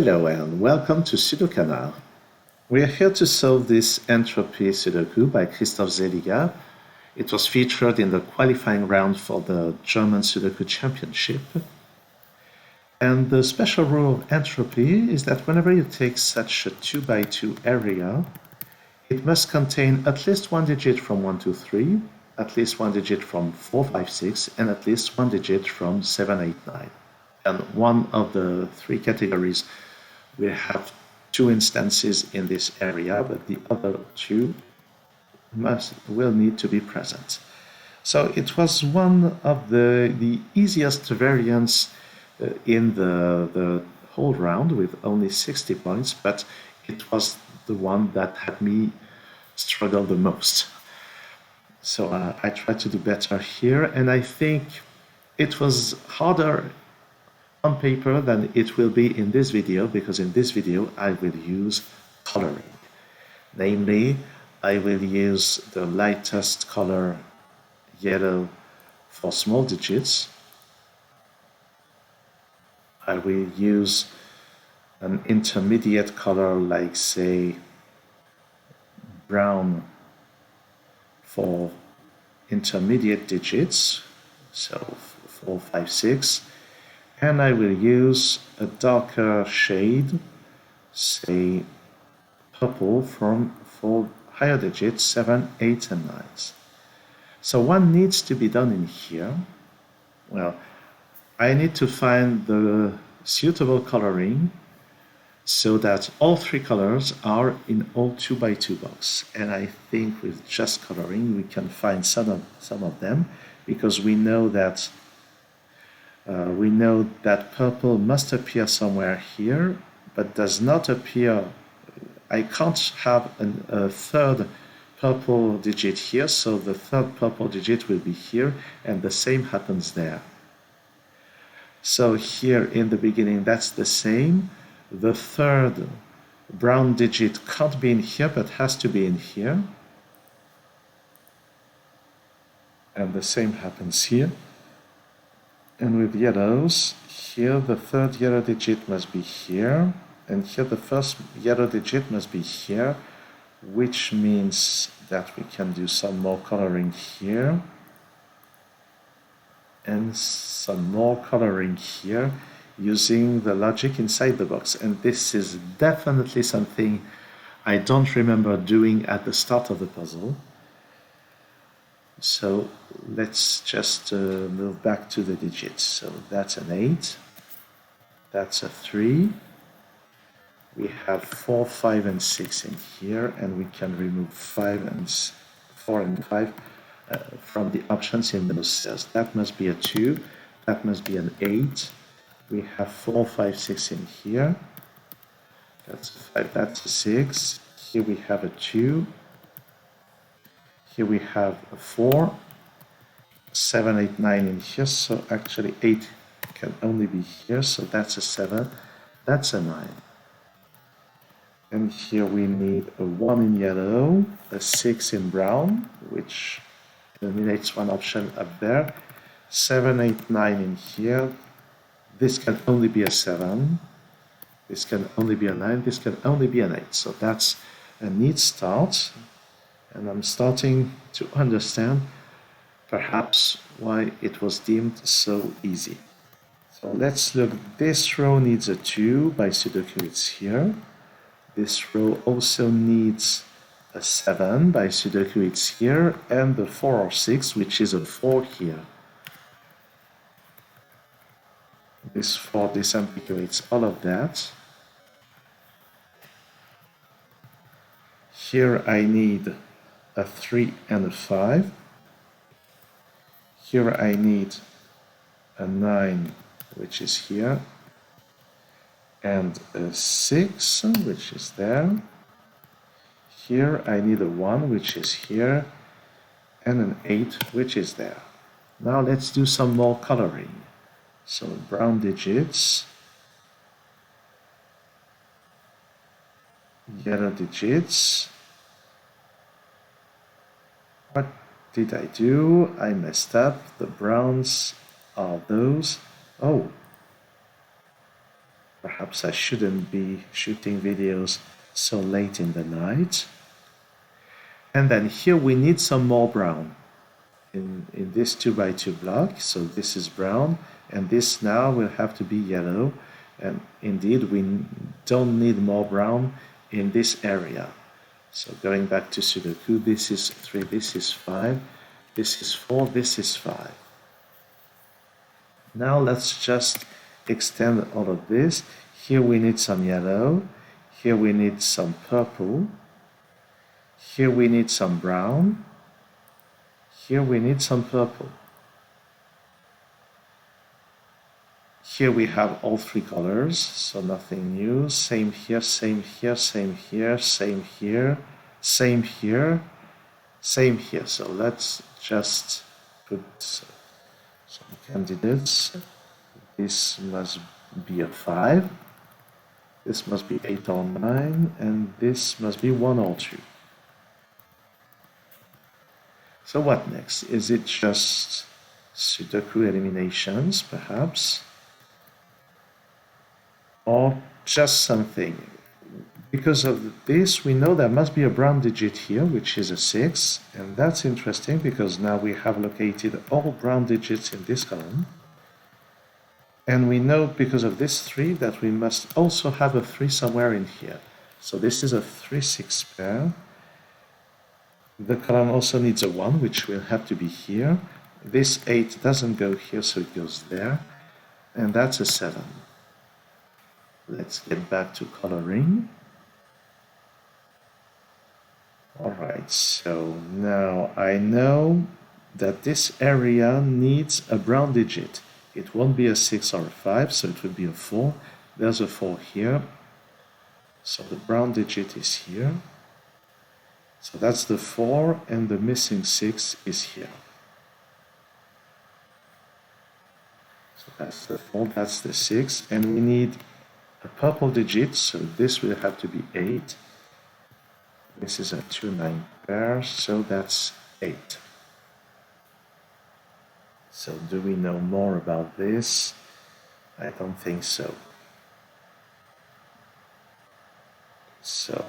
Hello and welcome to SudoKanard. We are here to solve this Entropy Sudoku by Christoph Seeliger. It was featured in the qualifying round for the German Sudoku Championship. And the special rule of Entropy is that whenever you take such a 2x2 area, it must contain at least one digit from 1, 2, 3, at least one digit from 4, 5, 6, and at least one digit from 7, 8, 9. And one of the three categories will have two instances in this area, but the other two will need to be present. So it was one of the easiest variants in the whole round with only 60 points, but it was the one that had me struggle the most. So I tried to do better here, and I think it was harder on paper than it will be in this video, because in this video I will use coloring. Namely, I will use the lightest color, yellow, for small digits. I will use an intermediate color like, say, brown for intermediate digits, so 4, 5, 6. And I will use a darker shade, say purple, for higher digits 7, 8, and 9. So what needs to be done in here? Well, I need to find the suitable coloring so that all three colors are in all 2x2 box. And I think with just coloring we can find some of them, because we know that purple must appear somewhere here, but does not appear. I can't have a third purple digit here, so the third purple digit will be here, and the same happens there. So here in the beginning, that's the same. The third brown digit can't be in here, but has to be in here. And the same happens here. And with yellows, here the third yellow digit must be here, and here the first yellow digit must be here, which means that we can do some more coloring here, and some more coloring here, using the logic inside the box. And this is definitely something I don't remember doing at the start of the puzzle. So let's just move back to the digits. So that's an 8, that's a 3, we have 4, 5, and 6 in here, and we can remove 4 and 5 from the options in those cells. That must be a 2, that must be an 8, we have 4, 5, 6 in here, that's a 5, that's a 6, here we have a 2, here we have a 4, 7, 8, 9 in here, so actually 8 can only be here, so that's a 7, that's a 9. And here we need a 1 in yellow, a 6 in brown, which eliminates one option up there, 7, 8, 9 in here, this can only be a 7, this can only be a 9, this can only be an 8, so that's a neat start. And I'm starting to understand perhaps why it was deemed so easy. So let's look. This row needs a 2 by Sudoku, it's here. This row also needs a 7 by Sudoku, it's here. And the 4 or 6, which is a 4 here. This 4 disambiguates all of that. Here I need a 3 and a 5. Here I need a 9, which is here, and a 6, which is there. Here I need a 1, which is here, and an 8, which is there. Now let's do some more coloring. So brown digits, yellow digits. What did I do? I messed up. The browns are those. Oh, Perhaps I shouldn't be shooting videos so late in the night. And then here we need some more brown in this 2x2 block. So this is brown, and this now will have to be yellow. And indeed, we don't need more brown in this area. So going back to Sudoku, this is 3, this is 5, this is 4, this is 5. Now let's just extend all of this. Here we need some yellow, here we need some purple, here we need some brown, here we need some purple. Here we have all three colors, so nothing new. Same here, same here, same here, same here, same here, same here. So let's just put some candidates. This must be a 5. This must be 8 or 9, and this must be 1 or 2. So what next? Is it just Sudoku eliminations, perhaps? Or just something? Because of this, we know there must be a brown digit here, which is a 6, and that's interesting because now we have located all brown digits in this column. And we know because of this 3 that we must also have a 3 somewhere in here. So this is a 3-6 pair. The column also needs a 1, which will have to be here. This 8 doesn't go here, so it goes there. And that's a 7. Let's get back to coloring. Alright, so now I know that this area needs a brown digit. It won't be a 6 or a 5, so it would be a 4. There's a 4 here. So the brown digit is here. So that's the 4, and the missing 6 is here. So that's the 4, that's the 6, and we need a purple digit, so this will have to be 8. This is a 2-9 pair, so that's 8. So do we know more about this? I don't think so. So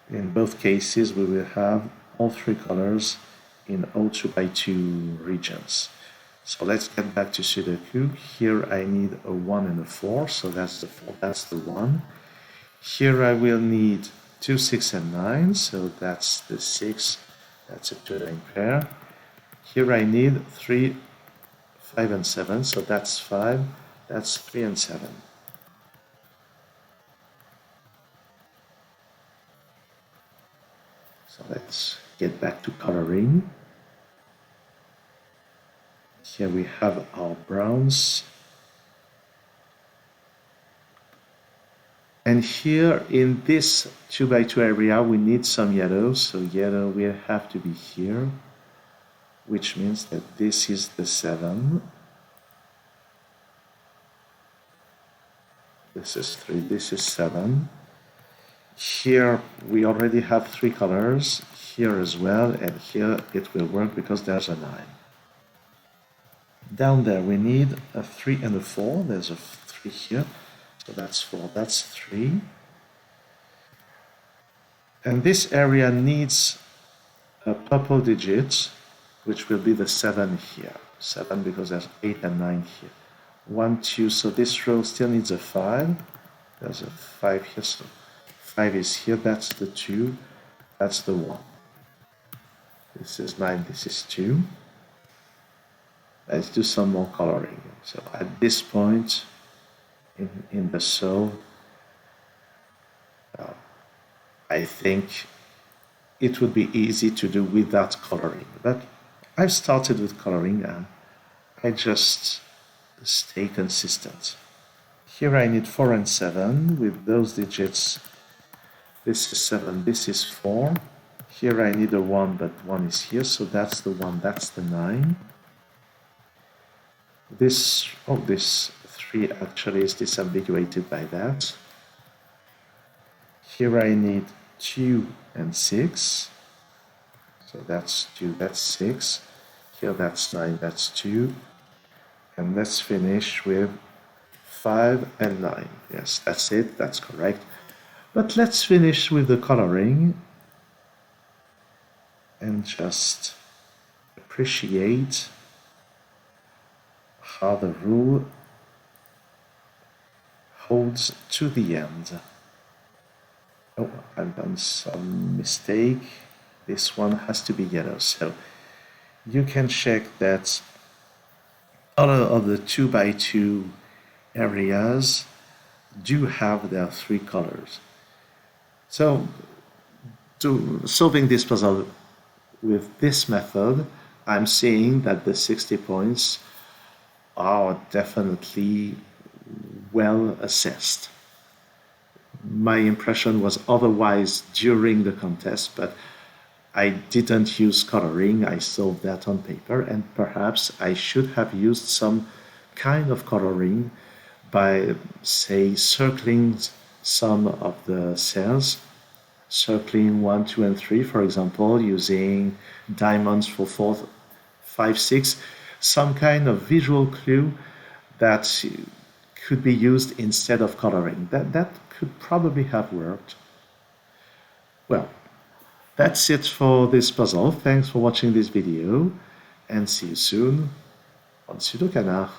in both cases, we will have all three colors in all 2x2 regions. So let's get back to Sudoku. Here I need a 1 and a 4, so that's the 4, that's the 1. Here I will need 2, 6, and 9, so that's the 6, that's a 2-9 pair. Here I need 3, 5, and 7, so that's 5, that's 3 and 7. So let's get back to coloring. Here we have our browns. And here in this 2x2 area, we need some yellow. So yellow will have to be here, which means that this is the 7. This is 3, this is 7. Here we already have 3 colors, here as well, and here it will work because there's a 9. Down there we need a 3 and a 4, there's a 3 here, so that's 4, that's 3. And this area needs a purple digit, which will be the 7 here. 7 because there's 8 and 9 here. 1, 2, so this row still needs a 5. There's a 5 here, so 5 is here, that's the 2, that's the 1. This is 9, this is 2. Let's do some more coloring. So at this point in the soul, I think it would be easy to do without coloring. But I've started with coloring and I just stay consistent. Here I need 4 and 7 with those digits. This is 7, this is 4. Here I need a 1, but 1 is here, so that's the 1, that's the 9. This 3 actually is disambiguated by that. Here I need 2 and 6. So that's 2, that's 6. Here that's 9, that's 2. And let's finish with 5 and 9. Yes, that's it, that's correct. But let's finish with the coloring and just appreciate how the rule holds to the end. Oh, I've done some mistake. This one has to be yellow, so you can check that all of the 2x2 areas do have their 3 colors. So, solving this puzzle with this method, I'm seeing that the 60 points are definitely well assessed. My impression was otherwise during the contest, but I didn't use coloring, I solved that on paper, and perhaps I should have used some kind of coloring by, say, circling some of the cells, circling 1, 2, and 3, for example, using diamonds for 4, 5, 6, some kind of visual clue that could be used instead of coloring. That could probably have worked. Well, that's it for this puzzle. Thanks for watching this video, and see you soon on SudoKanard.